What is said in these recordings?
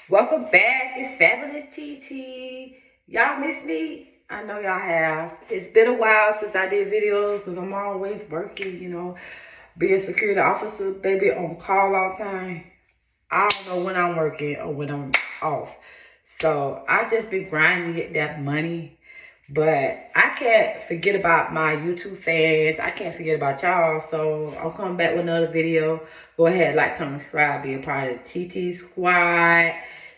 Welcome back. It's Fabulous TT. Y'all miss me? I know y'all have. It's been a while since I did videos because I'm always working, being a security officer, baby, on call all the time. I don't know when I'm working or when I'm off. So I just been grinding to get that money. But I can't forget about my YouTube fans. I can't forget about y'all. So I'll come back with another video. Go ahead, like, comment, subscribe, be a part of the TT squad.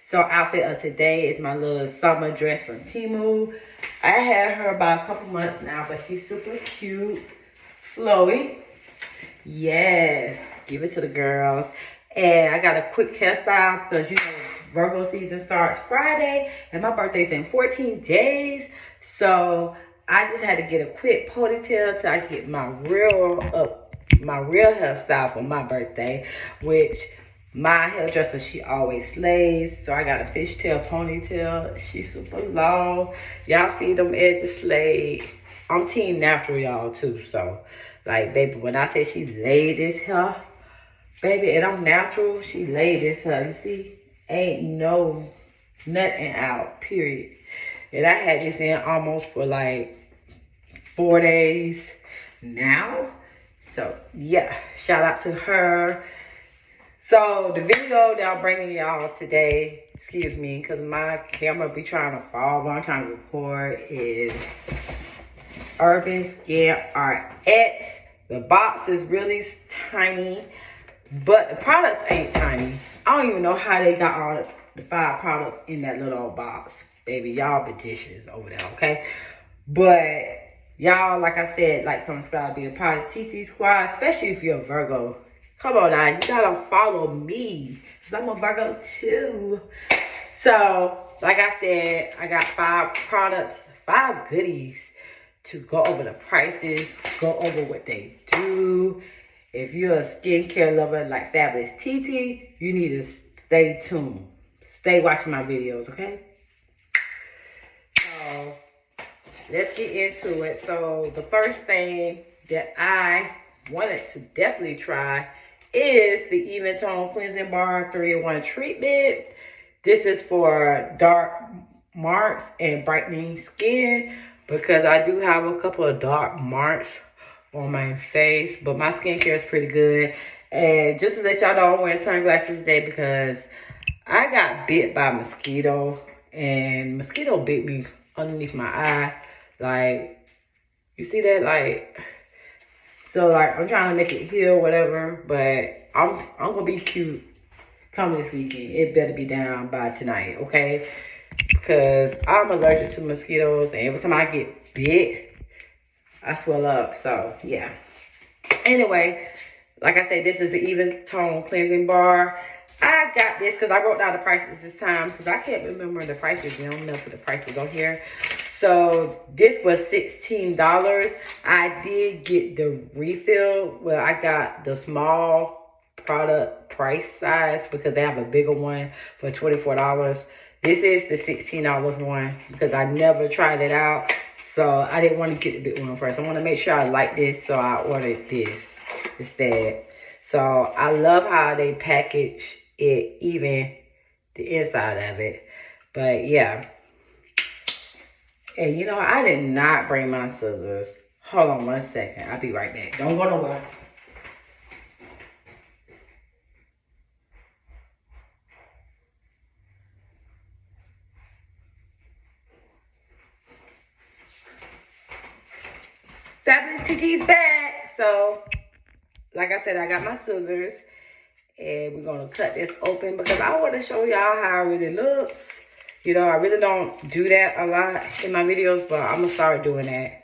So outfit of today is my little summer dress from Temu. I had her about a couple months now, but she's super cute. Flowy. Yes, give it to the girls. And I got a quick hairstyle because Virgo season starts Friday and my birthday's in 14 days. So I just had to get a quick ponytail till I get my real hairstyle for my birthday, which my hairdresser, she always slays. So I got a fishtail ponytail. She's super long. Y'all see them edges slayed. I'm team natural, y'all, too. So, like, baby, when I say she laid this hair, baby, and I'm natural, she laid this hair. You see? Ain't no nothing out, period. And I had this in almost for like 4 days now. So, yeah, shout out to her. So, the video that I'm bringing y'all today, excuse me, because my camera be trying to fall while I'm trying to record, is Urban Skin RX. The box is really tiny, but the products ain't tiny. I don't even know how they got all the 5 products in that little old box. Baby, y'all magicians over there, okay? But y'all, like I said, like, comment, subscribe, be a part of TT Squad, especially if you're a Virgo. Come on now, you gotta follow me, because I'm a Virgo too. So, like I said, I got 5 products, 5 goodies to go over the prices, go over what they do. If you're a skincare lover like Fabulous TT, you need to stay tuned. Stay watching my videos, okay? So, let's get into it. So, the first thing that I wanted to definitely try is the Even Tone Cleansing Bar 3-in-1 treatment. This is for dark marks and brightening skin, because I do have a couple of dark marks on my face, but my skincare is pretty good. And just to let y'all know, I'm wearing sunglasses today because I got bit by a mosquito, and mosquito bit me underneath my eye. Like, you see that? Like, so like, I'm trying to make it heal, whatever, but I'm gonna be cute coming this weekend. It better be down by tonight, okay? Because I'm allergic to mosquitoes, and every time I get bit, I swell up. So yeah. Anyway, like I said, this is the Even Tone Cleansing Bar. I got this because I wrote down the prices this time because I can't remember the prices. They don't know for the prices on here. So this was $16. I did get the refill. Well, I got the small product price size because they have a bigger one for $24. This is the $16 one because I never tried it out. So I didn't want to get the big one first. I want to make sure I like this, so I ordered this instead. So I love how they package it, even the inside of it. But yeah. And I did not bring my scissors. Hold on 1 second. I'll be right back. Don't go nowhere. Fabulous TT's back. So, like I said, I got my scissors. And we're going to cut this open because I want to show y'all how it really looks. I really don't do that a lot in my videos, but I'm going to start doing that.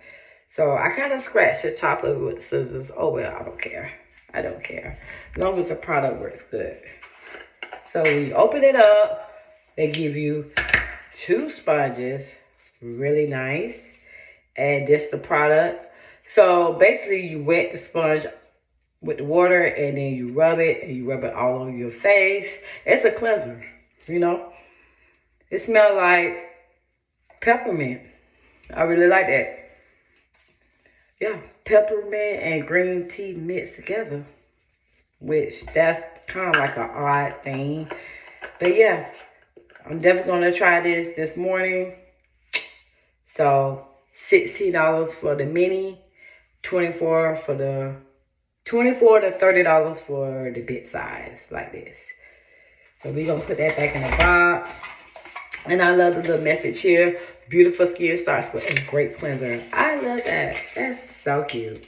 So, I kind of scratched the top of it with the scissors. Oh, well, I don't care. I don't care. As long as the product works good. So, when you open it up, they give you 2 sponges. Really nice. And this the product. So, basically, you wet the sponge with the water, and then you rub it, and you rub it all over your face. It's a cleanser, It smells like peppermint. I really like that. Yeah, peppermint and green tea mixed together, which that's kind of like an odd thing. But yeah, I'm definitely going to try this morning. So $16 for the mini, 24 to $30 for the bit size like this. So we're going to put that back in the box. And I love the little message here. Beautiful skin starts with a great cleanser. I love that. That's so cute.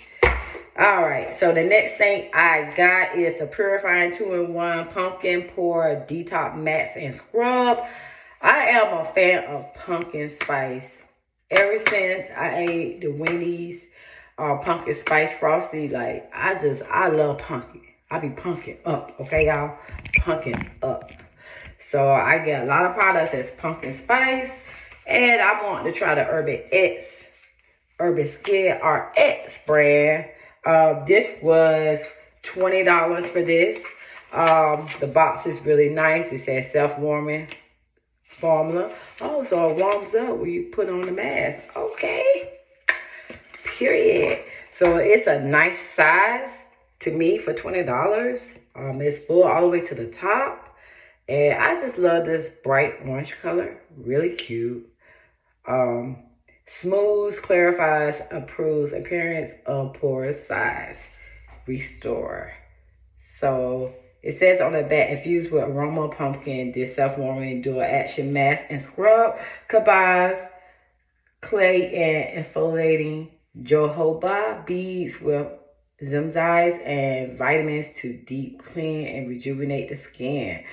All right. So the next thing I got is a Purifying 2-in-1 Pumpkin Pore Detox Matte and Scrub. I am a fan of pumpkin spice. Ever since I ate the Wendy's pumpkin spice frosty, like I love pumpkin. I be pumpkin up, okay, y'all? Pumpkin up. So I get a lot of products that's pumpkin spice, and I want to try the Urban Skin RX brand. This was $20 for this. The box is really nice. It says self-warming formula. Oh, so it warms up when you put on the mask. Okay. Period. So it's a nice size to me for $20. It's full all the way to the top. And I just love this bright orange color. Really cute. Smooths, clarifies, improves appearance of pore size. Restore. So it says on the back, infused with aroma pumpkin, this self-warming dual action mask and scrub combines clay and exfoliating jojoba beads with enzymes and vitamins to deep clean and rejuvenate the skin.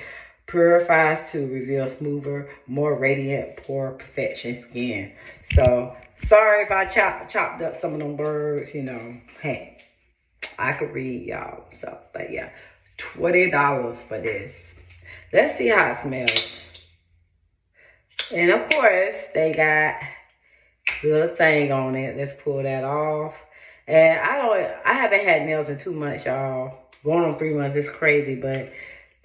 Purifies to reveal smoother, more radiant, pore perfection skin. So sorry if I chopped up some of them words, you know. Hey, I could read, y'all. So, but yeah, $20 for this. Let's see how it smells. And of course, they got a little thing on it. Let's pull that off. And I haven't had nails in 2 months, y'all. Going on 3 months is crazy, but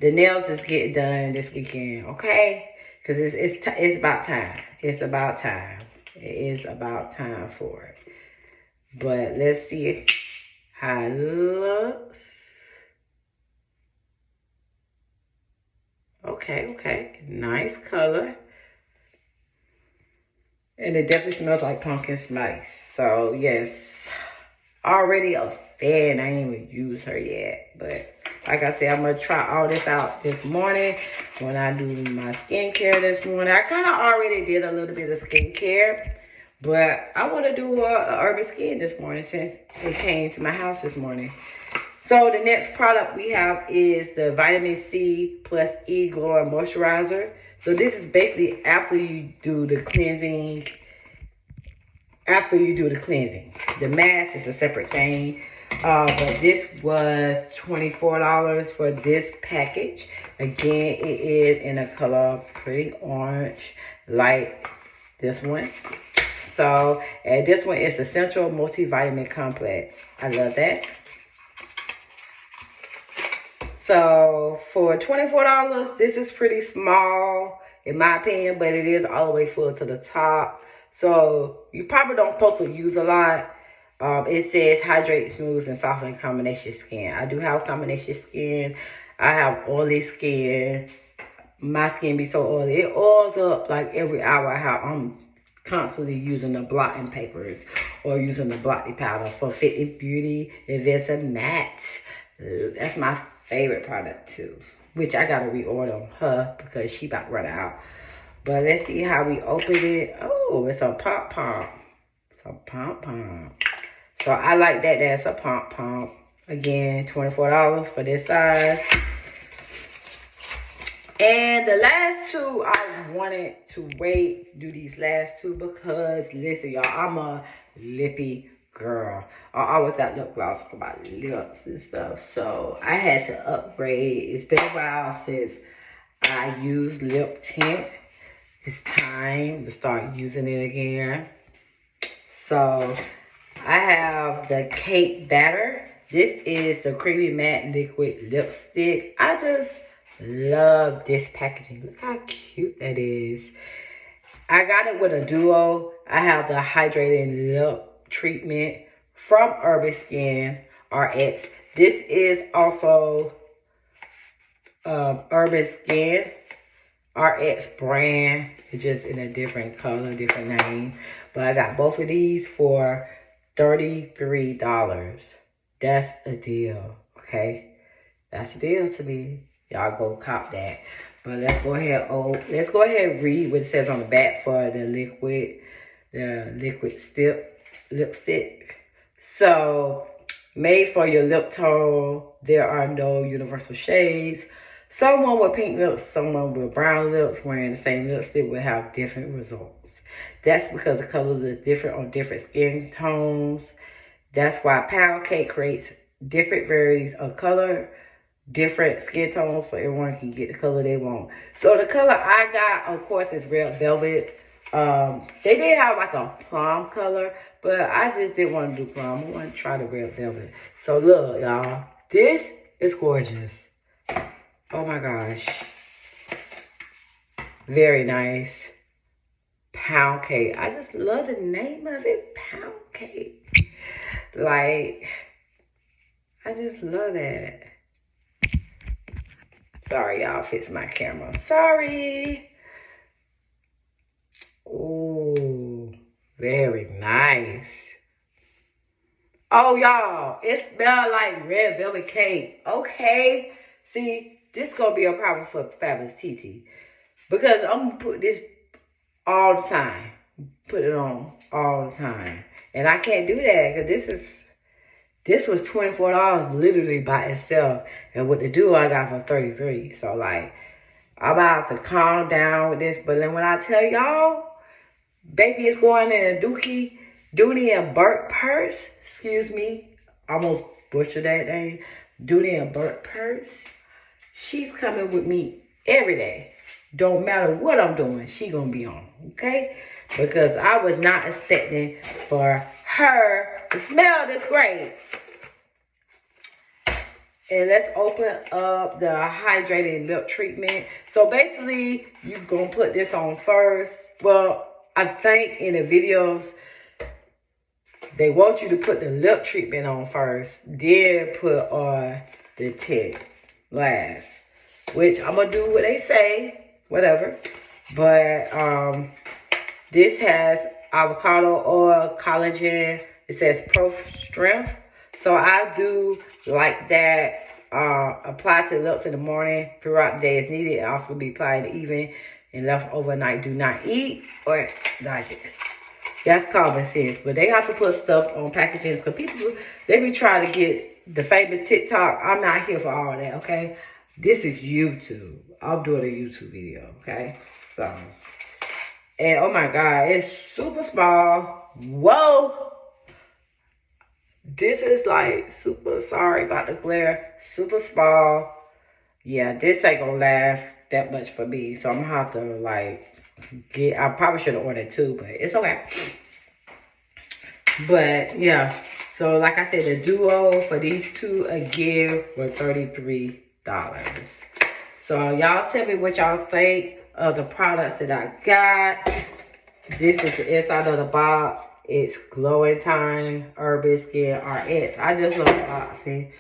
the nails is getting done this weekend, okay? Because it's about time. It's about time. It is about time for it. But let's see how it looks. Okay. Nice color. And it definitely smells like pumpkin spice. So, yes. Already a fan. I ain't even used her yet. But like I said, I'm going to try all this out this morning when I do my skincare this morning. I kind of already did a little bit of skincare. But I want to do a Urban Skin this morning since it came to my house this morning. So the next product we have is the Vitamin C plus E Glowing Moisturizer. So this is basically after you do the cleansing. The mask is a separate thing. But this was $24 for this package. Again, it is in a color pretty orange, like this one. So, and this one is Essential Multivitamin Complex. I love that. So, for $24, this is pretty small, in my opinion, but it is all the way full to the top. So, you probably don't supposed to use a lot. It says hydrate, smooth, and soften combination skin. I do have combination skin. I have oily skin. My skin be so oily. It oils up like every hour. I'm constantly using the blotting papers or using the blotting powder for Fenty Beauty Invisible Matte. That's my favorite product too, which I gotta reorder on her because she about to run out. But let's see how we open it. Oh, it's a pom-pom. It's a pom-pom. So I like that that's a pom-pom. Again, $24 for this size. And the last two, I wanted to do these last two because, listen, y'all, I'm a lippy girl. I always got lip gloss for my lips and stuff. So I had to upgrade. It's been a while since I used lip tint. It's time to start using it again. So I have the Cake Batter. This is the Creamy Matte Liquid Lipstick. I just love this packaging. Look how cute that is. I got it with a duo. I have the Hydrating Lip Treatment from Urban Skin RX. This is also Urban Skin. RX brand. It's just in a different color, different name. But I got both of these for $33. That's a deal, okay? That's a deal to me. Y'all go cop that. But let's go ahead and read what it says on the back for the liquid lipstick. So, made for your lip tone. There are no universal shades. Someone with pink lips, someone with brown lips wearing the same lipstick will have different results. That's because the color is different on different skin tones. That's why pound cake creates different varieties of color, different skin tones, so everyone can get the color they want. So the color I got, of course, is Red Velvet. They did have like a plum color, but I just didn't want to do plum. I want to try the Red Velvet. So look, y'all, this is gorgeous. Oh my gosh. Very nice. Pound cake. I just love the name of it, pound cake. Like, I just love that. Sorry, y'all, fix my camera. Sorry. Ooh, very nice. Oh, y'all, it smells like red velvet cake. Okay. See, this gonna be a problem for Fabulous TT. Because I'm gonna put this all the time. Put it on all the time. And I can't do that because this was $24 literally by itself. And with the duo I got for $33. So like, I'm about to calm down with this. But then when I tell y'all, baby is going in a Dooney and Burt purse. Excuse me. Almost butchered that name. Dooney and Burt purse. She's coming with me every day. Don't matter what I'm doing, she gonna be on, okay? Because I was not expecting for her to smell this great. And let's open up the hydrating lip treatment. So basically, you're gonna put this on first. Well, I think in the videos, they want you to put the lip treatment on first, then put on the tint last. Which I'm gonna do what they say. Whatever. But this has avocado oil, collagen. It says pro strength. So I do like that. Apply to the lips in the morning. Throughout the day as needed. It also be applied in the evening and left overnight. Do not eat or digest. That's common sense. But they have to put stuff on packaging because people, they be trying to get the famous TikTok. I'm not here for all that, okay? This is YouTube. I'm doing a YouTube video, okay? So, and oh my God, it's super small. Whoa! This is like super, sorry about the glare, super small. Yeah, this ain't gonna last that much for me. So I'm gonna have to like I probably should have ordered two, but it's okay. But yeah, so like I said, the duo for these two again were $33. So y'all tell me what y'all think of the products that I got. This is the inside of the box. It's Glowing Time Urban Skin RX. I just love the boxing.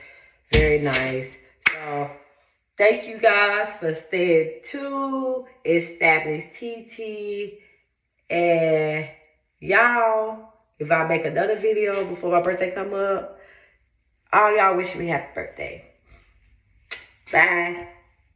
Very nice. So thank you guys for staying tuned. It's Fabulous TT. And y'all, if I make another video before my birthday come up, all y'all wish me happy birthday. Bye.